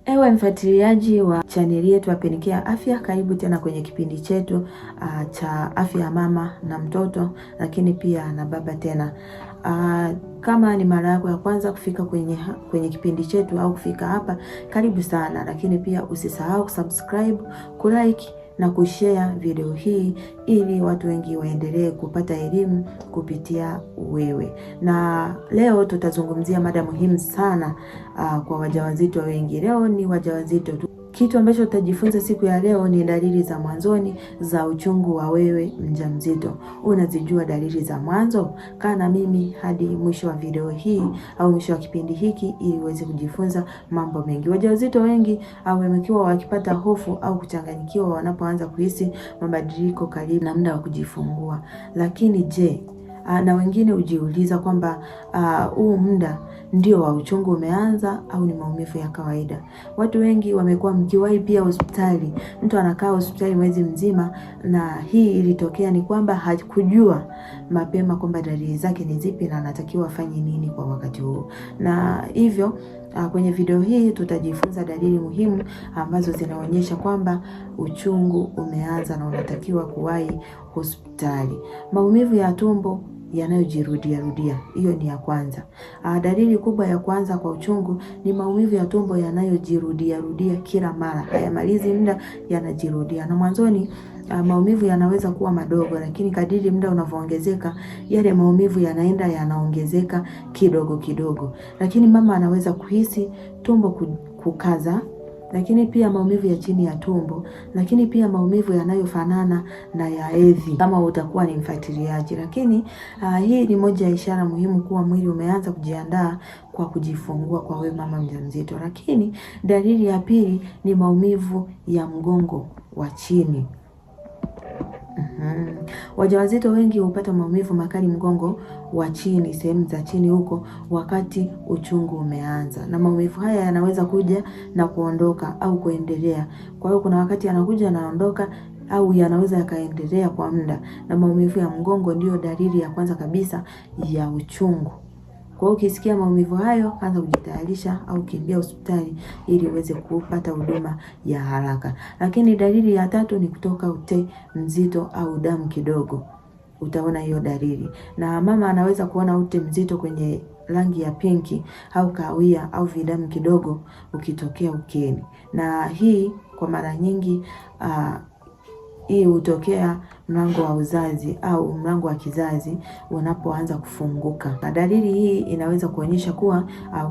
Ewe mfuatiliaji wa chaneli yetu ya Penikea Afya, karibu tena kwenye kipindi chetu cha afya ya mama na mtoto, lakini pia na baba tena. Kama ni mara yako ya kwanza kufika kwenye kipindi chetu au kufika hapa, karibu sana, lakini pia usisahau kusubscribe, kulike na kushare video hii ili watu wengi waendelee kupata elimu kupitia wewe. Na leo tutazungumzia mada muhimu sana kwa wajawazito wengi. Leo ni wajawazito tu. Kitu ambacho tutajifunza siku ya leo ni dalili za mwanzoni za uchungu wa wewe mjamzito. Unazijua dalili za mwanzo? Kaa na mimi hadi mwisho wa video hii au mwisho wa kipindi hiki ili uweze kujifunza mambo mengi. Wajawazito wengi wamekuwa wakipata hofu au kuchanganyikiwa wanapoanza kuhisi mabadiliko karibu na muda wa kujifungua. Lakini je, na wengine hujiuliza kwamba huu muda ndio wa uchungu umeanza au ni maumivu ya kawaida. Watu wengi wamekuwa mkiwahi pia hospitali. Mtu anakaa hospitali mwezi mzima, na hii ilitokea ni kwamba hakujua mapema kwamba dalili zake ni zipi na anatakiwa afanye nini kwa wakati huo. Na hivyo kwenye video hii tutajifunza dalili muhimu ambazo zinaonyesha kwamba uchungu umeanza na unatakiwa kuwahi hospitali. Maumivu ya tumbo yanayojirudia rudia, hiyo ni ya kwanza. Dalili kubwa ya kwanza kwa uchungu ni maumivu ya tumbo yanayojirudia rudia kila mara, hayamalizi muda, yanajirudia. Na mwanzoni maumivu yanaweza kuwa madogo, lakini kadiri muda unavyoongezeka yale maumivu yanaongezeka kidogo kidogo. Lakini mama anaweza kuhisi tumbo kukaza, lakini pia maumivu ya chini ya tumbo, lakini pia maumivu yanayofanana na ya hedhi kama utakuwa ni mfuatiliaji. Lakini hii ni moja ya ishara muhimu kuwa mwili umeanza kujiandaa kwa kujifungua kwa wewe mama mjamzito. Lakini dalili ya pili ni maumivu ya mgongo wa chini. Wajawazito wengi hupata maumivu makali mgongo wa chini, sehemu za chini huko, wakati uchungu umeanza. Na maumivu haya yanaweza kuja na kuondoka au kuendelea. Kwa hiyo kuna wakati yanakuja na kuondoka au yanaweza yakaendelea kwa muda. Na maumivu ya mgongo ndio dalili ya kwanza kabisa ya uchungu. Kwa hiyo ukisikia maumivu hayo, anza kujitayarisha au kimbia hospitali ili uweze kupata huduma ya haraka. Lakini dalili ya tatu ni kutoka ute mzito au damu kidogo. Utaona hiyo dalili. Na mama anaweza kuona ute mzito kwenye rangi ya pinki au kahawia au vidamu kidogo ukitokea ukeni. Na hii kwa mara nyingi hii hutokea mlango wa uzazi au mlango wa kizazi unapoanza kufunguka. Na dalili hii inaweza kuonyesha kuwa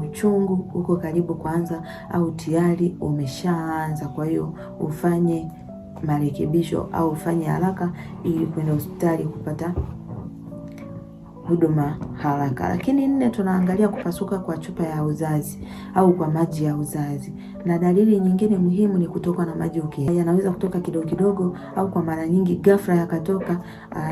uchungu uko karibu kuanza au tayari umeshaanza. Kwa hiyo ufanye marekebisho au ufanye haraka ili kwenda hospitali kupata huduma haraka. Lakini 4, tunaangalia kupasuka kwa chupa ya uzazi au kwa maji ya uzazi. Na dalili nyingine muhimu ni kutoka na maji ukeni. Yanaweza kutoka kidogo kidogo au kwa mara nyingi ghafla yakatoka,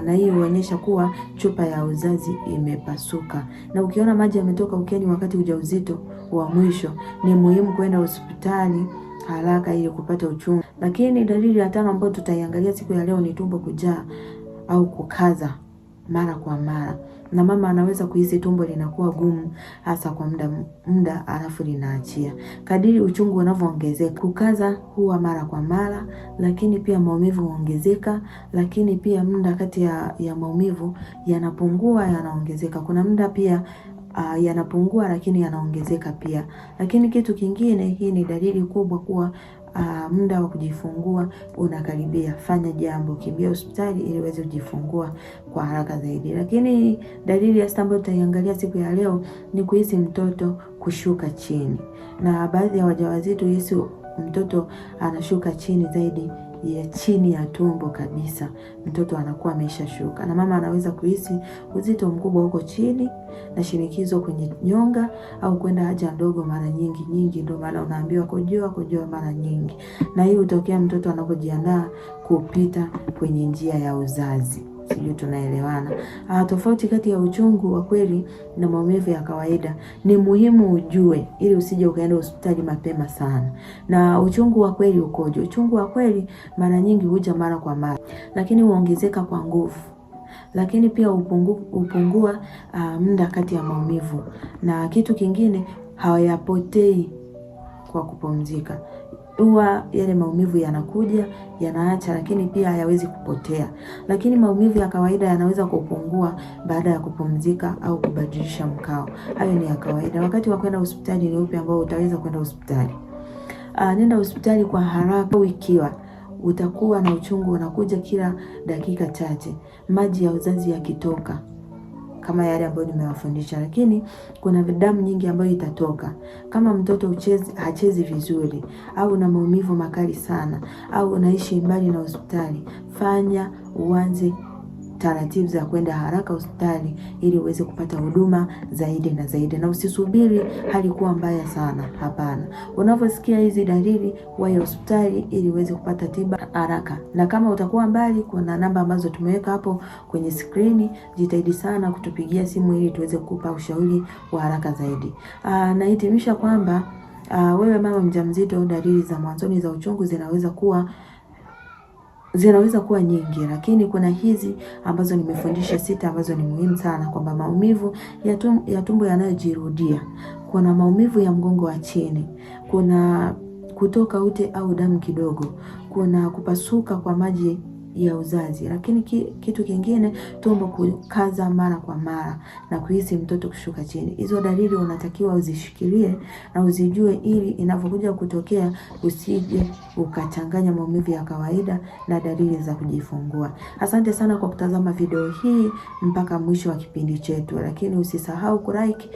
na hiyo huonyesha kuwa chupa ya uzazi imepasuka. Na ukiona maji yametoka ukeni wakati ujauzito wa mwisho, ni muhimu kwenda hospitali haraka ili kupata uchungu. Lakini dalili ya 5 ambayo tutaiangalia siku ya leo ni tumbo kujaa au kukaza mara kwa mara. Na mama anaweza kuhisi tumbo linakuwa gumu hasa kwa muda alafu linaachia. Kadiri uchungu unavyoongezeka, kukaza huwa mara kwa mara, lakini pia maumivu huongezeka, lakini pia muda kati ya maumivu yanapungua yanaongezeka. Kuna muda pia yanapungua lakini yanaongezeka pia. Lakini kitu kingine, hii ni dalili kubwa kuwa muda wa kujifungua unakaribia. Fanya jambo, kimbia hospitali ili uweze kujifungua kwa haraka zaidi. Lakini dalili ya 6 ambayo tutaiangalia siku ya leo ni kuhisi mtoto kushuka chini. Na baadhi ya wajawazito hisi mtoto anashuka chini zaidi ya chini ya tumbo kabisa. Mtoto anakuwa ameshashuka. Na mama anaweza kuhisi uzito mkubwa huko chini na shinikizo kwenye nyonga au kwenda haja ndogo mara nyingi, ndio maana unaambiwa kojoa mara nyingi. Na hii hutokea mtoto anapojiandaa kupita kwenye njia ya uzazi. Sijui tunaelewana. Tofauti kati ya uchungu wa kweli na maumivu ya kawaida ni muhimu ujue ili usije ukaenda hospitali mapema sana. Na uchungu wa kweli ukoje? Uchungu wa kweli mara nyingi huja mara kwa mara, lakini huongezeka kwa nguvu. Lakini pia hupungua muda kati ya maumivu. Na kitu kingine, hawayapotei kwa kupumzika. Huwa yale maumivu yanakuja, yanaacha, lakini pia hayawezi kupotea. Lakini maumivu ya kawaida yanaweza kupungua baada ya kupumzika au kubadilisha mkao. Hayo ni ya kawaida. Wakati wa kwenda hospitali ni upi ambao utaweza kwenda hospitali? Nenda hospitali kwa haraka ikiwa utakuwa na uchungu unakuja kila dakika chache, maji ya uzazi yakitoka kama yale ambayo nimewafundisha, lakini kuna damu nyingi ambayo itatoka. Kama mtoto hachezi vizuri, au una maumivu makali sana, au unaishi mbali na hospitali, fanya uanze taratibu za kwenda haraka hospitali ili uweze kupata huduma zaidi na zaidi, na usisubiri hali kuwa mbaya sana. Hapana, unaposikia hizi dalili wahi hospitali ili uweze kupata tiba haraka. Na kama utakuwa mbali, kuna namba ambazo tumeweka hapo kwenye skrini. Jitahidi sana kutupigia simu ili tuweze kukupa ushauri wa haraka zaidi. Nahitimisha kwamba wewe mama mjamzito, dalili za mwanzoni za uchungu zinaweza kuwa nyingi, lakini kuna hizi ambazo nimefundisha 6 ambazo ni muhimu sana, kwamba maumivu ya tumbo yanayojirudia, kuna maumivu ya mgongo wa chini, kuna kutoka ute au damu kidogo, kuna kupasuka kwa maji ya uzazi, lakini kitu kingine, tumbo kukaza mara kwa mara na kuhisi mtoto kushuka chini. Hizo dalili unatakiwa uzishikilie na uzijue, ili inapokuja kutokea usije ukachanganya maumivu ya kawaida na dalili za kujifungua. Asante sana kwa kutazama video hii mpaka mwisho wa kipindi chetu, lakini usisahau kulike,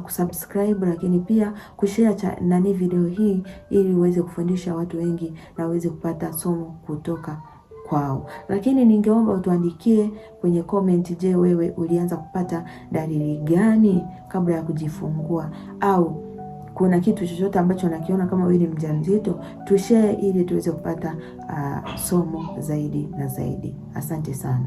kusubscribe, lakini pia kushare video hii ili uweze kufundisha watu wengi na uweze kupata somo kutoka kwao. Lakini ningeomba utuandikie kwenye comment, je, wewe ulianza kupata dalili gani kabla ya kujifungua, au kuna kitu chochote ambacho unakiona kama wewe ni mjamzito? Tushare ili tuweze kupata somo zaidi na zaidi. Asante sana.